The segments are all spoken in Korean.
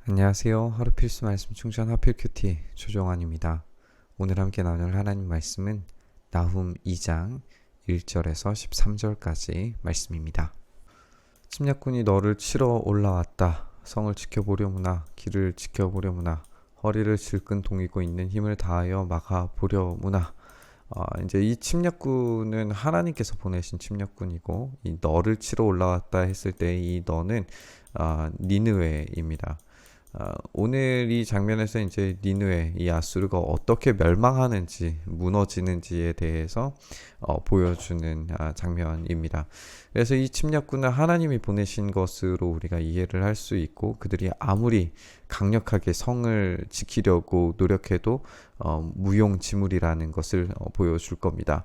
안녕하세요. 하루 필수 말씀 충전 하필 큐티 조정환입니다. 오늘 함께 나눌 하나님 말씀은 나훔 2장 1절에서 13절까지 말씀입니다. 침략군이 너를 치러 올라왔다. 성을 지켜보려무나 길을 지켜보려무나 허리를 질끈 동이고 있는 힘을 다하여 막아보려무나. 이제 이 침략군은 하나님께서 보내신 침략군이고, 이 너를 치러 올라왔다 했을 때 이 너는 니느웨입니다. 오늘 이 장면에서 이제 니느웨, 이 아수르가 어떻게 멸망하는지, 무너지는지에 대해서 보여주는 장면입니다. 그래서 이 침략군은 하나님이 보내신 것으로 우리가 이해를 할 수 있고, 그들이 아무리 강력하게 성을 지키려고 노력해도 무용지물이라는 것을 보여줄 겁니다.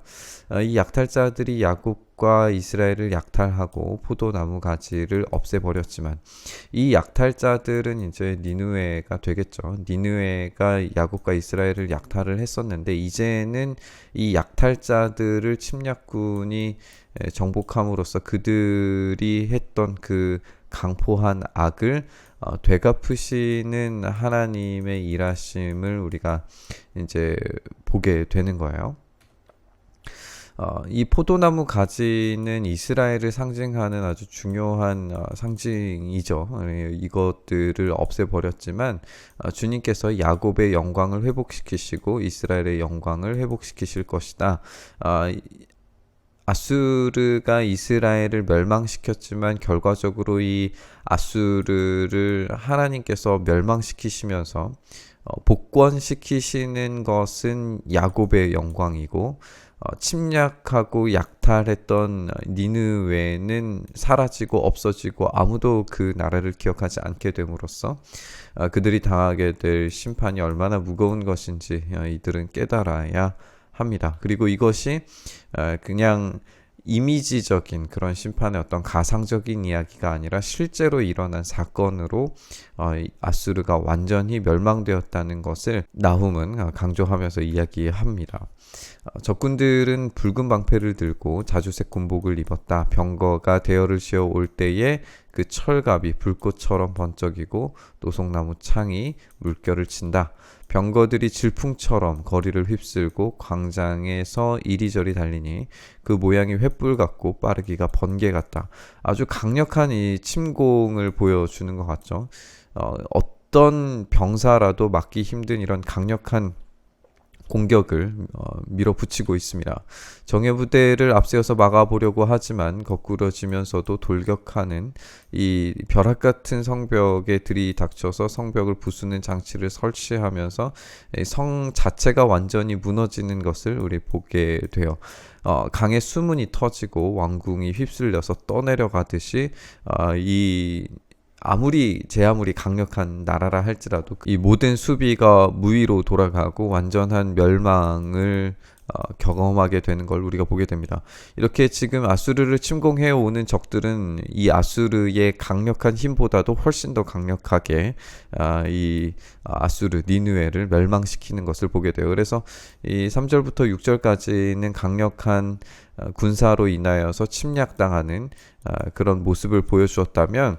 이 약탈자들이 야곱과 이스라엘을 약탈하고 포도나무 가지를 없애버렸지만, 이 약탈자들은 이제 니느웨가 되겠죠. 니느웨가 야곱과 이스라엘을 약탈을 했었는데, 이제는 이 약탈자들을 침략군이 정복함으로써 그들이 했던 그 강포한 악을 되갚으시는 하나님의 일하심을 우리가 이제 보게 되는 거예요. 이 포도나무 가지는 이스라엘을 상징하는 아주 중요한 상징이죠. 이것들을 없애버렸지만 주님께서 야곱의 영광을 회복시키시고 이스라엘의 영광을 회복시키실 것이다. 아수르가 이스라엘을 멸망시켰지만 결과적으로 이 아수르를 하나님께서 멸망시키시면서 복권시키시는 것은 야곱의 영광이고, 침략하고 약탈했던 니느웨는 사라지고 없어지고 아무도 그 나라를 기억하지 않게 됨으로써 그들이 당하게 될 심판이 얼마나 무거운 것인지 이들은 깨달아야 합니다. 그리고 이것이 그냥 이미지적인 그런 심판의 어떤 가상적인 이야기가 아니라 실제로 일어난 사건으로 아수르가 완전히 멸망되었다는 것을 나훔은 강조하면서 이야기합니다. 적군들은 붉은 방패를 들고 자주색 군복을 입었다. 병거가 대열을 지어 올 때에 그 철갑이 불꽃처럼 번쩍이고 노송나무 창이 물결을 친다. 병거들이 질풍처럼 거리를 휩쓸고 광장에서 이리저리 달리니 그 모양이 횃불 같고 빠르기가 번개 같다. 아주 강력한 이 침공을 보여주는 것 같죠. 어떤 병사라도 막기 힘든 이런 강력한 공격을 밀어붙이고 있습니다. 정예 부대를 앞세워서 막아보려고 하지만 거꾸러지면서도 돌격하는 이 벼락 같은 성벽에 들이닥쳐서 성벽을 부수는 장치를 설치하면서 성 자체가 완전히 무너지는 것을 우리 보게 돼요. 강의 수문이 터지고 왕궁이 휩쓸려서 떠내려가듯이 제 아무리 강력한 나라라 할지라도 이 모든 수비가 무위로 돌아가고 완전한 멸망을 경험하게 되는 걸 우리가 보게 됩니다. 이렇게 지금 아수르를 침공해 오는 적들은 이 아수르의 강력한 힘보다도 훨씬 더 강력하게 이 아수르 니느웨를 멸망시키는 것을 보게 돼요. 그래서 이 3절부터 6절까지는 강력한 군사로 인하여서 침략당하는 그런 모습을 보여주었다면,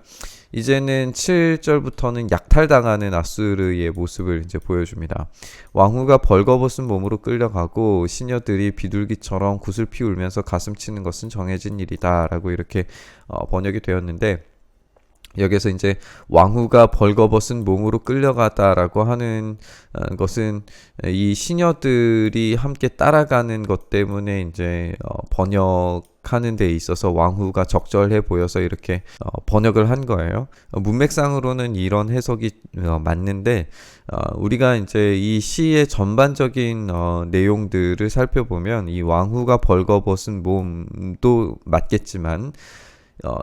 이제는 7절부터는 약탈당하는 아수르의 모습을 이제 보여줍니다. 왕후가 벌거벗은 몸으로 끌려가고 시녀들이 비둘기처럼 구슬피 울면서 가슴 치는 것은 정해진 일이다 라고 이렇게 번역이 되었는데, 여기서 이제 왕후가 벌거벗은 몸으로 끌려가다라고 하는 것은 이 시녀들이 함께 따라가는 것 때문에 이제 번역하는 데 있어서 왕후가 적절해 보여서 이렇게 번역을 한 거예요. 문맥상으로는 이런 해석이 맞는데, 우리가 이제 이 시의 전반적인 내용들을 살펴보면 이 왕후가 벌거벗은 몸도 맞겠지만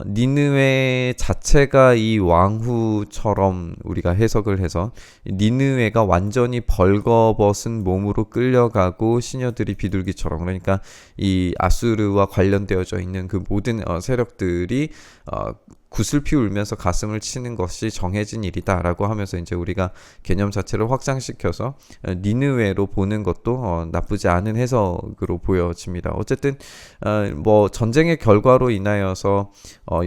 니느웨 자체가 이 왕후처럼 우리가 해석을 해서 니느웨가 완전히 벌거벗은 몸으로 끌려가고 시녀들이 비둘기처럼, 그러니까 이 아수르와 관련되어져 있는 그 모든 세력들이 구슬피 울면서 가슴을 치는 것이 정해진 일이다라고 하면서 이제 우리가 개념 자체를 확장시켜서 니느웨로 보는 것도 나쁘지 않은 해석으로 보여집니다. 어쨌든 뭐 전쟁의 결과로 인하여서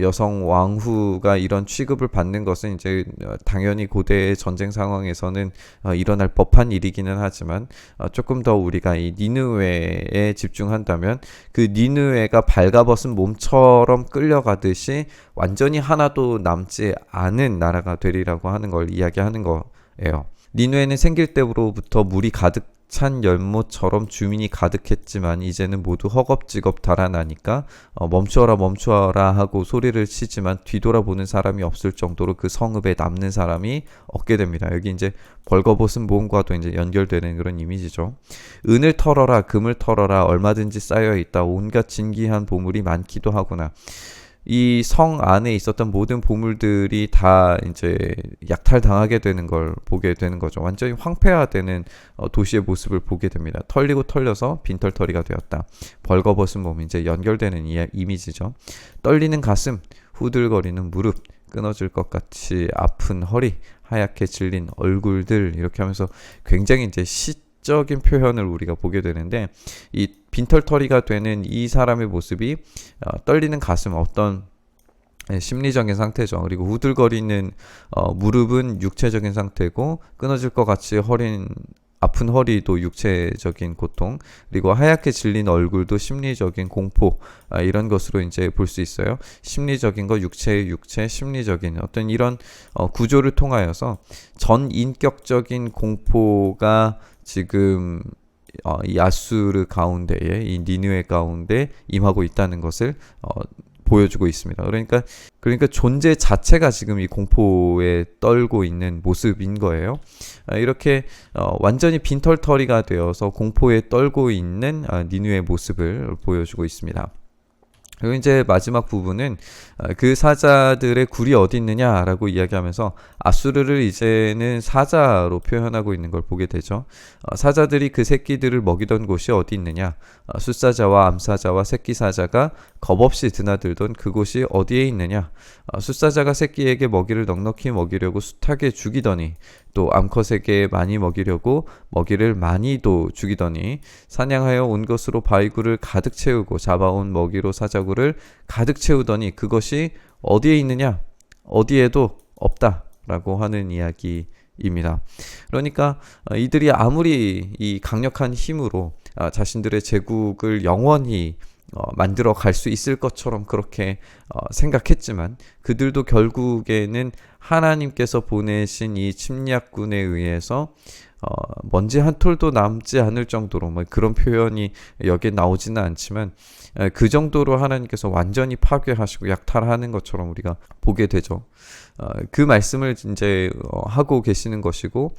여성 왕후가 이런 취급을 받는 것은 이제 당연히 고대의 전쟁 상황에서는 일어날 법한 일이기는 하지만 조금 더 우리가 이 니느웨에 집중한다면 그 니느웨가 발가벗은 몸처럼 끌려가듯이 완전히 하나도 남지 않은 나라가 되리라고 하는 걸 이야기하는 거예요. 니느웨는 생길 때로부터 물이 가득 찬 연못처럼 주민이 가득했지만 이제는 모두 허겁지겁 달아나니까 멈추어라 멈추어라 하고 소리를 치지만 뒤돌아보는 사람이 없을 정도로 그 성읍에 남는 사람이 없게 됩니다. 여기 이제 벌거벗은 몸과도 이제 연결되는 그런 이미지죠. 은을 털어라 금을 털어라 얼마든지 쌓여 있다 온갖 진귀한 보물이 많기도 하구나. 이 성 안에 있었던 모든 보물들이 다 이제 약탈당하게 되는 걸 보게 되는 거죠. 완전히 황폐화되는 도시의 모습을 보게 됩니다. 털리고 털려서 빈털터리가 되었다. 벌거벗은 몸 이제 연결되는 이미지죠. 떨리는 가슴, 후들거리는 무릎, 끊어질 것 같이 아픈 허리, 하얗게 질린 얼굴들 이렇게 하면서 굉장히 이제 적인 표현을 우리가 보게 되는데 이 빈털터리가 되는 이 사람의 모습이 떨리는 가슴 어떤 심리적인 상태죠. 그리고 후들거리는 무릎은 육체적인 상태고 끊어질 것 같이 아픈 허리도 육체적인 고통 그리고 하얗게 질린 얼굴도 심리적인 공포 이런 것으로 이제 볼 수 있어요. 심리적인 거 육체 심리적인 어떤 이런 구조를 통하여서 전인격적인 공포가 지금 이 아수르 가운데에 이 니느웨 가운데 임하고 있다는 것을 보여주고 있습니다. 그러니까 존재 자체가 지금 이 공포에 떨고 있는 모습인 거예요. 이렇게 완전히 빈털터리가 되어서 공포에 떨고 있는 니느웨의 모습을 보여주고 있습니다. 그리고 이제 마지막 부분은 그 사자들의 굴이 어디 있느냐라고 이야기하면서 아수르를 이제는 사자로 표현하고 있는 걸 보게 되죠. 사자들이 그 새끼들을 먹이던 곳이 어디 있느냐? 숫사자와 암사자와 새끼사자가 겁없이 드나들던 그곳이 어디에 있느냐? 숫사자가 새끼에게 먹이를 넉넉히 먹이려고 숱하게 죽이더니 또 암컷에게 많이 먹이려고 먹이를 많이도 죽이더니 사냥하여 온 것으로 바위굴을 가득 채우고 잡아온 먹이로 사자굴을 가득 채우더니 그것이 어디에 있느냐? 어디에도 없다라고 하는 이야기입니다. 그러니까 이들이 아무리 이 강력한 힘으로 자신들의 제국을 영원히 만들어 갈 수 있을 것처럼 그렇게 생각했지만 그들도 결국에는 하나님께서 보내신 이 침략군에 의해서 먼지 한 톨도 남지 않을 정도로 뭐 그런 표현이 여기에 나오지는 않지만 그 정도로 하나님께서 완전히 파괴하시고 약탈하는 것처럼 우리가 보게 되죠. 그 말씀을 이제 하고 계시는 것이고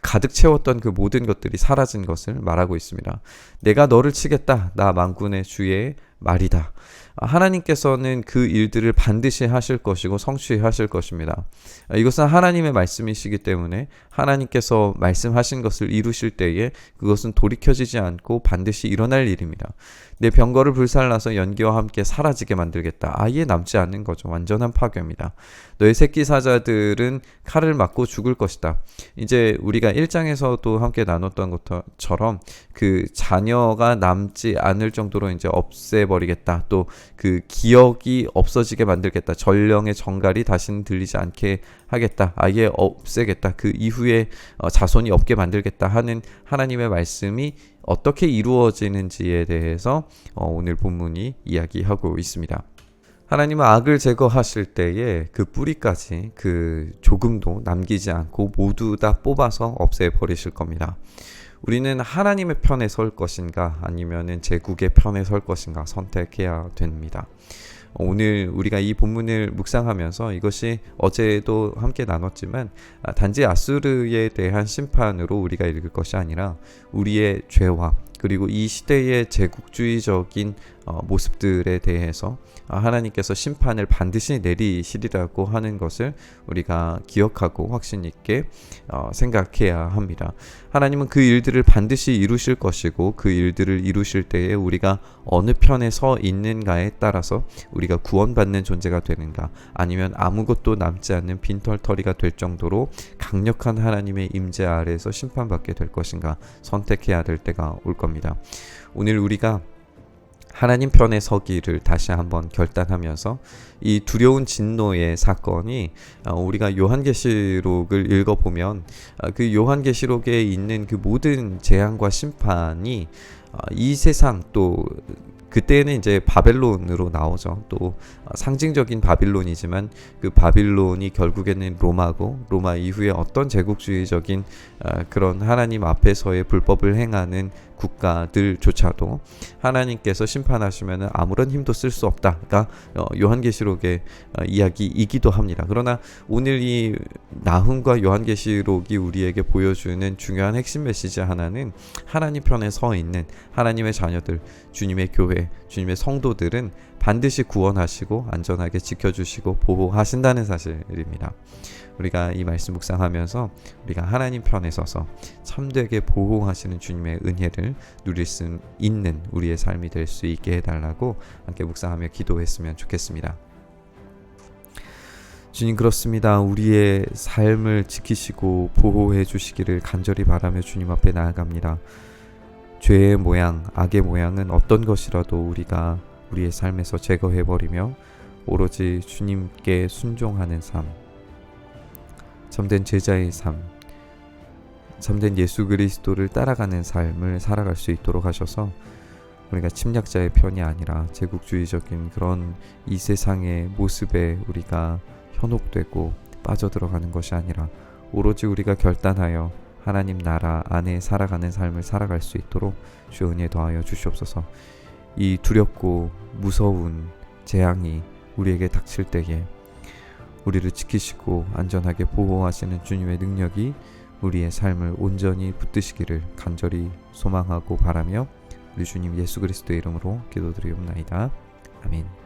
가득 채웠던 그 모든 것들이 사라진 것을 말하고 있습니다. 내가 너를 치겠다. 나 만군의 주의 말이다. 하나님께서는 그 일들을 반드시 하실 것이고 성취하실 것입니다. 이것은 하나님의 말씀이시기 때문에 하나님께서 말씀하신 것을 이루실 때에 그것은 돌이켜지지 않고 반드시 일어날 일입니다. 내 병거를 불살라서 연기와 함께 사라지게 만들겠다. 아예 남지 않는 거죠. 완전한 파괴입니다. 너의 새끼 사자들은 칼을 맞고 죽을 것이다. 이제 우리가 1장에서도 함께 나눴던 것처럼 그 자녀가 남지 않을 정도로 이제 없애버리겠다. 또 그 기억이 없어지게 만들겠다. 전령의 정갈이 다시는 들리지 않게 하겠다. 아예 없애겠다. 그 이후에 자손이 없게 만들겠다 하는 하나님의 말씀이 어떻게 이루어지는지에 대해서 오늘 본문이 이야기하고 있습니다. 하나님은 악을 제거하실 때에 그 뿌리까지 그 조금도 남기지 않고 모두 다 뽑아서 없애버리실 겁니다. 우리는 하나님의 편에 설 것인가 아니면은 제국의 편에 설 것인가 선택해야 됩니다. 오늘 우리가 이 본문을 묵상하면서 이것이 어제도 함께 나눴지만 단지 아수르에 대한 심판으로 우리가 읽을 것이 아니라 우리의 죄와 그리고 이 시대의 제국주의적인 모습들에 대해서 하나님께서 심판을 반드시 내리시리라고 하는 것을 우리가 기억하고 확신 있게 생각해야 합니다. 하나님은 그 일들을 반드시 이루실 것이고 그 일들을 이루실 때에 우리가 어느 편에 서 있는가에 따라서 우리가 구원받는 존재가 되는가, 아니면 아무것도 남지 않는 빈털터리가 될 정도로 강력한 하나님의 임재 아래에서 심판받게 될 것인가 선택해야 될 때가 올 겁니다. 오늘 우리가 하나님 편에 서기를 다시 한번 결단하면서 이 두려운 진노의 사건이 우리가 요한계시록을 읽어보면 그 요한계시록에 있는 그 모든 재앙과 심판이 이 세상, 또 그때는 이제 바벨론으로 나오죠. 또 상징적인 바빌론이지만 그 바빌론이 결국에는 로마고, 로마 이후에 어떤 제국주의적인 그런 하나님 앞에서의 불법을 행하는 국가들조차도 하나님께서 심판하시면 아무런 힘도 쓸 수 없다가 요한계시록의 이야기이기도 합니다. 그러나 오늘 이 나훔과 요한계시록이 우리에게 보여주는 중요한 핵심 메시지 하나는 하나님 편에 서 있는 하나님의 자녀들, 주님의 교회, 주님의 성도들은 반드시 구원하시고 안전하게 지켜주시고 보호하신다는 사실입니다. 우리가 이 말씀 묵상하면서 우리가 하나님 편에 서서 참되게 보호하시는 주님의 은혜를 누릴 수 있는 우리의 삶이 될 수 있게 해달라고 함께 묵상하며 기도했으면 좋겠습니다. 주님, 그렇습니다. 우리의 삶을 지키시고 보호해 주시기를 간절히 바라며 주님 앞에 나아갑니다. 죄의 모양, 악의 모양은 어떤 것이라도 우리가 우리의 삶에서 제거해버리며 오로지 주님께 순종하는 삶, 참된 제자의 삶, 참된 예수 그리스도를 따라가는 삶을 살아갈 수 있도록 하셔서 우리가 침략자의 편이 아니라 제국주의적인 그런 이 세상의 모습에 우리가 현혹되고 빠져들어가는 것이 아니라 오로지 우리가 결단하여 하나님 나라 안에 살아가는 삶을 살아갈 수 있도록 주여 은혜 더하여 주시옵소서. 이 두렵고 무서운 재앙이 우리에게 닥칠 때에 우리를 지키시고 안전하게 보호하시는 주님의 능력이 우리의 삶을 온전히 붙드시기를 간절히 소망하고 바라며 우리 주님 예수 그리스도의 이름으로 기도드리옵나이다. 아멘.